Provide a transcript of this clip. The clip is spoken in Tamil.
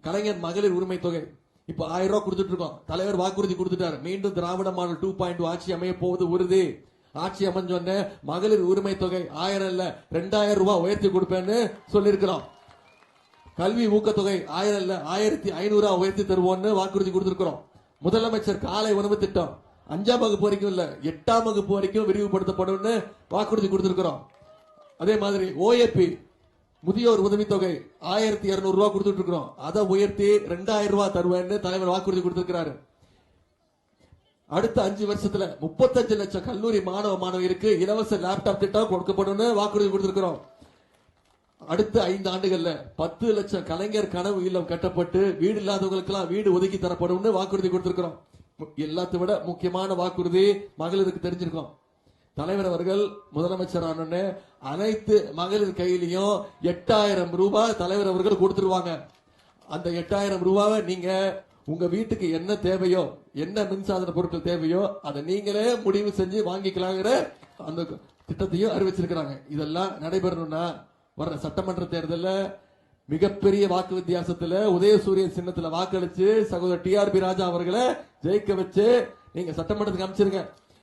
கலைஞர் மகளிர் உரிமை தொகை இப்ப 1000 ரூபாய் கொடுத்துட்டு இருக்கோம். தலைவர் வாக்குறுதி கொடுத்துட்டாரு, மீண்டும் திராவிட மாடல் 2.2 ஆட்சி அமைய போவது உறுதி. ஆட்சி அமைஞ்சோன்னு மகளிர் உரிமை தொகை 1000 இல்ல 2000 ரூபாய் உயர்த்தி கொடுப்பேன்னு சொல்லியிருக்கிறோம். கல்வி ஊக்கத்தொகை 1000 இல்ல 1500 உயர்த்தி தருவோம்னு வாக்குறுதி கொடுத்திருக்கிறோம். முதலமைச்சர் காலை உணவு திட்டம் 5ஆம் வகுப்பு வரைக்கும் இல்ல 8ஆம் வகுப்பு வரைக்கும் விரிவுபடுத்தப்படும் வாக்குறுதி கொடுத்திருக்கிறோம். அதே மாதிரி ஓஏபி முதியோர் உதவித்தொகை 1200 ரூபாய் கொடுத்துட்டு இருக்கிறோம். அதை உயர்த்தி 2000 ரூபாய் தருவேன்னு தலைவர் வாக்குறுதி கொடுத்திருக்கிறாரு. அடுத்த 5 வருஷத்துல 35 லட்சம் கல்லூரி மாணவ மாணவியருக்கு இலவச லேப்டாப் திட்டம் கொடுக்கப்படும் வாக்குறுதி கொடுத்திருக்கிறோம். அடுத்த 5 ஆண்டுகள்ல 10 லட்சம் கலைஞர் கனவு இல்லம் கட்டப்பட்டு வீடு இல்லாதவங்களுக்கு எல்லாம் வீடு ஒதுக்கி தரப்படும் வாக்குறுதி கொடுத்திருக்கிறோம். எல்லாத்தை விட முக்கியமான வாக்குறுதி மகளிருக்கு தெரிஞ்சிருக்கும். தலைவர் அவர்கள் முதலமைச்சர் ஆனோன்னு அனைத்து மகளிர் கையிலையும் 8000 ரூபாய் தலைவர் அவர்கள் கொடுத்துருவாங்க. அந்த 8000 ரூபாவை நீங்க உங்க வீட்டுக்கு என்ன தேவையோ, என்ன மின்சாதன பொருட்கள் தேவையோ அதை நீங்களே முடிவு செஞ்சு வாங்கிக்கலாங்கிற அந்த திட்டத்தையும் அறிவிச்சிருக்கிறாங்க. இதெல்லாம் நடைபெறணும்னா வர்ற சட்டமன்ற தேர்தலில் மிகப்பெரிய வாக்கு வித்தியாசத்துல உதயசூரியன் சின்னத்துல வாக்களிச்சு சகோதரர் TRP ராஜா அவர்களை ஜெயிக்க வச்சு நீங்க சட்டமன்றத்துக்கு அமைச்சிருங்க.